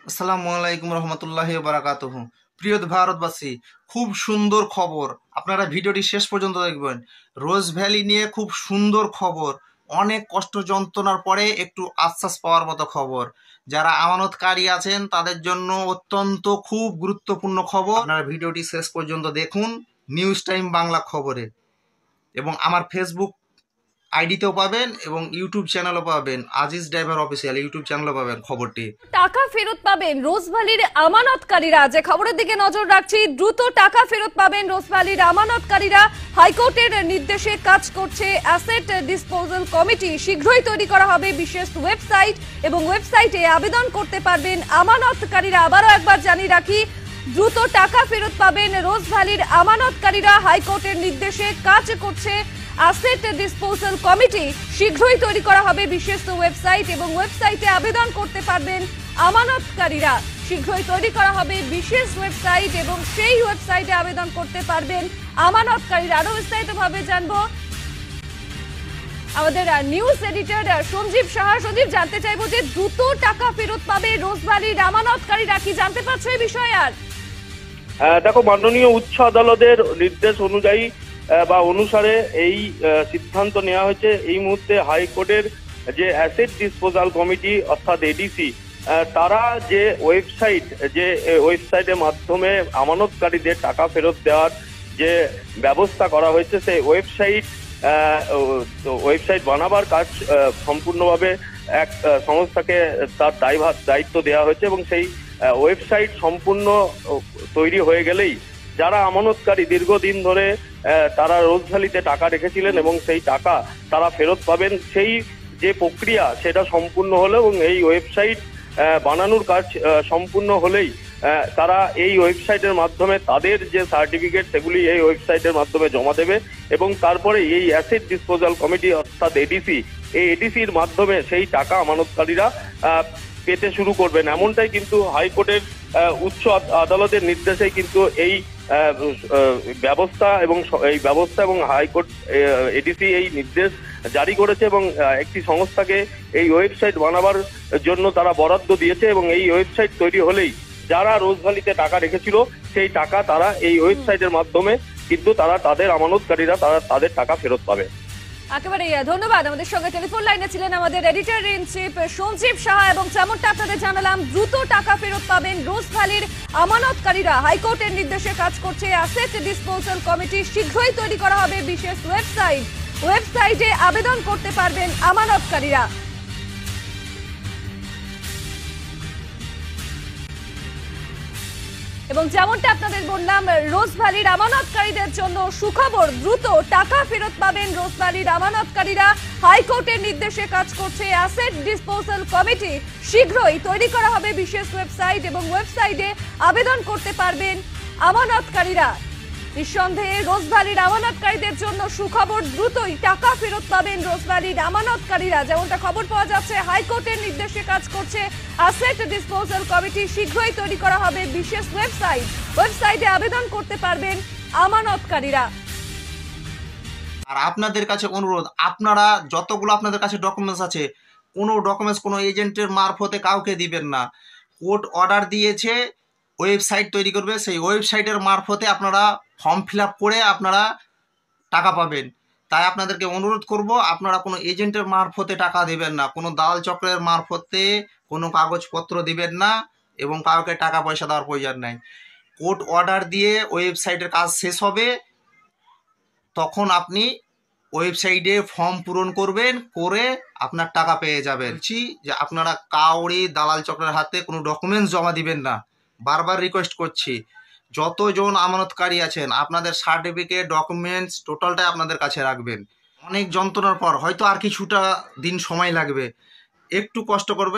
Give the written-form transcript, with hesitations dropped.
আসসালামু আলাইকুম রহমতুল্লাহি বারাকাতুহু। প্রিয় ভারতবাসী, খুব সুন্দর খবর, আপনারা ভিডিওটি শেষ পর্যন্ত দেখবেন। রোজ ভ্যালি নিয়ে খুব সুন্দর খবর, অনেক কষ্ট যন্ত্রণার পরে একটু আশ্বাস পাওয়ার মতো খবর। যারা আমানতকারী আছেন তাদের জন্য অত্যন্ত খুব গুরুত্বপূর্ণ খবর। আপনারা ভিডিওটি শেষ পর্যন্ত দেখুন নিউজ টাইম বাংলা খবরে, এবং আমার ফেসবুক আইডিতেও পাবেন এবং ইউটিউব চ্যানেলও পাবেন, আজিজ ড্রাইভার অফিসিয়াল ইউটিউব চ্যানেলও পাবেন খবরটি। টাকা ফেরত পাবেন রোজভ্যালির আমানতকারীরা। যে খবরের দিকে নজর রাখছি, দ্রুত টাকা ফেরত পাবেন রোজভ্যালির আমানতকারীরা। হাইকোর্টের নির্দেশে কাজ করছে অ্যাসেট ডিসপোজাল কমিটি। শীঘ্রই তৈরি করা হবে বিশেষ ওয়েবসাইট এবং ওয়েবসাইটে আবেদন করতে পারবেন আমানতকারীরা। আবারও একবার জানিয়ে রাখি, দ্রুত টাকা ফেরত পাবেন রোজভ্যালির আমানতকারীরা। হাইকোর্টের নির্দেশে কাজ করছে অ্যাসেট ডিসপোজাল কমিটি। শীঘ্রই তৈরি করা হবে বিশেষ ওয়েবসাইট এবং ওয়েবসাইটে আবেদন করতে পারবেন আমানতকারীরা। শীঘ্রই তৈরি করা হবে বিশেষ ওয়েবসাইট এবং সেই ওয়েবসাইটে আবেদন করতে পারবেন আমানতকারীরা। আরো বিস্তারিতভাবে জানবো আমাদের নিউজ এডিটর সঞ্জীব সাহা। সঞ্জীব, জানতে চাইবো যে দ্রুত টাকা ফেরত পাবে রোজভ্যালির আমানতকারীরা, কি জানতে পারছো এই বিষয়ে? আর দেখো, মাননীয় উচ্চ আদালতের নির্দেশ অনুযায়ী বা অনুসারে এই সিদ্ধান্ত নেওয়া হয়েছে। এই মুহূর্তে হাইকোর্টের যে অ্যাসেট ডিসপোজাল কমিটি অর্থাৎ এডিসি, তারা যে ওয়েবসাইটের মাধ্যমে আমানতকারীদের টাকা ফেরত দেওয়ার যে ব্যবস্থা করা হয়েছে, সেই ওয়েবসাইট বানাবার কাজ সম্পূর্ণভাবে এক সংস্থাকে তার দায়িত্ব দেওয়া হয়েছে এবং সেই ওয়েবসাইট সম্পূর্ণ তৈরি হয়ে গেলেই যারা আমানতকারী দীর্ঘদিন ধরে তারা রোজভ্যালিতে টাকা রেখেছিলেন এবং সেই টাকা তারা ফেরত পাবেন, সেই যে প্রক্রিয়া সেটা সম্পূর্ণ হলো এবং এই ওয়েবসাইট বানানোর কাজ সম্পূর্ণ হলেই তারা এই ওয়েবসাইটের মাধ্যমে তাদের যে সার্টিফিকেট সেগুলি এই ওয়েবসাইটের মাধ্যমে জমা দেবে এবং তারপরে এই অ্যাসেট ডিসপোজাল কমিটি অর্থাৎ এডিসি, এই এডিসির মাধ্যমে সেই টাকা আমানতকারীরা পেতে শুরু করবেন। এমনটাই কিন্তু হাইকোর্টের উচ্চ আদালতের নির্দেশে কিন্তু এই ব্যবস্থা এবং হাইকোর্ট এডিসি এই নির্দেশ জারি করেছে এবং একটি সংস্থাকে এই ওয়েবসাইট বানাবার জন্য তারা বরাদ্দ দিয়েছে এবং এই ওয়েবসাইট তৈরি হলেই যারা রোজভ্যালিতে টাকা রেখেছিল সেই টাকা তারা এই ওয়েবসাইটের মাধ্যমে কিন্তু তাদের আমানতকারীরা তাদের টাকা ফেরত পাবে। একেবারে ধন্যবাদ। আমাদের সঙ্গে টেলিফোন লাইনে ছিলেন আমাদের editor in chief Sanjib Saha, এবং যেমনটা আপনাদের জানালাম, দ্রুত টাকা ফেরত পাবেন রোজভ্যালির আমানতকারীরা। হাইকোর্টের নির্দেশে কাজ করছে অ্যাসেট ডিসপোজাল কমিটি। শীঘ্রই তৈরি করা হবে বিশেষ ওয়েবসাইটে আবেদন করতে পারবেন আমানতকারীরা। এবং যেমনটা আপনাদের বললাম, রোজভ্যালির আমানতকারীদের জন্য সুখবর, দ্রুত টাকা ফেরত পাবেন রোজভ্যালির আমানতকারীরা। হাইকোর্টের নির্দেশে কাজ করছে অ্যাসেট ডিসপোজাল কমিটি। শীঘ্রই তৈরি করা হবে বিশেষ ওয়েবসাইট এবং ওয়েবসাইটে আবেদন করতে পারবেন আমানতকারীরা। নিঃসন্দেহে রোজভ্যালির আমানতকারীদের জন্য সুখবর, দ্রুতই টাকা ফেরত পাবেন রোজভ্যালির আমানতকারীরা। যেমনটা খবর পাওয়া যাচ্ছে, হাইকোর্টের নির্দেশে কাজ করছে অ্যাসেট ডিসপোজাল কমিটি। শীঘ্রই তৈরি করা হবে বিশেষ ওয়েবসাইটে আবেদন করতে পারবেন আমানতকারীরা। আর আপনাদের কাছে অনুরোধ, আপনারা যতগুলো আপনাদের কাছে ডকুমেন্টস আছে, কোনো ডকুমেন্টস কোনো এজেন্টের মারফতে কাউকে দিবেন না। কোর্ট অর্ডার দিয়েছে ওয়েবসাইট তৈরি করবে, সেই ওয়েবসাইটের মারফতে আপনারা ফর্ম ফিল আপ করে আপনারা টাকা পাবেন। তাই আপনাদেরকে অনুরোধ করব, আপনারা কোনো এজেন্টের মারফতে টাকা দেবেন না, কোনো দালাল চক্রের মারফতে কোনো কাগজপত্র দিবেন না এবং কাউকে টাকা পয়সা দেওয়ার প্রয়োজন নেই। কোর্ট অর্ডার দিয়ে ওয়েবসাইটের কাজ শেষ হবে, তখন আপনি ওয়েবসাইটে ফর্ম পূরণ করবেন, করে আপনার টাকা পেয়ে যাবেন। যে আপনারা কাউরি দালাল চক্রের হাতে কোনো ডকুমেন্টস জমা দিবেন না। বারবার রিকোয়েস্ট করছি, যতজন আমানতকারী আছেন আপনাদের সার্টিফিকেট ডকুমেন্টস টোটালটাই আপনাদের কাছে রাখবেন। অনেক যন্ত্রণার পর হয়তো আর কিছুটা দিন সময় লাগবে, একটু কষ্ট করবে।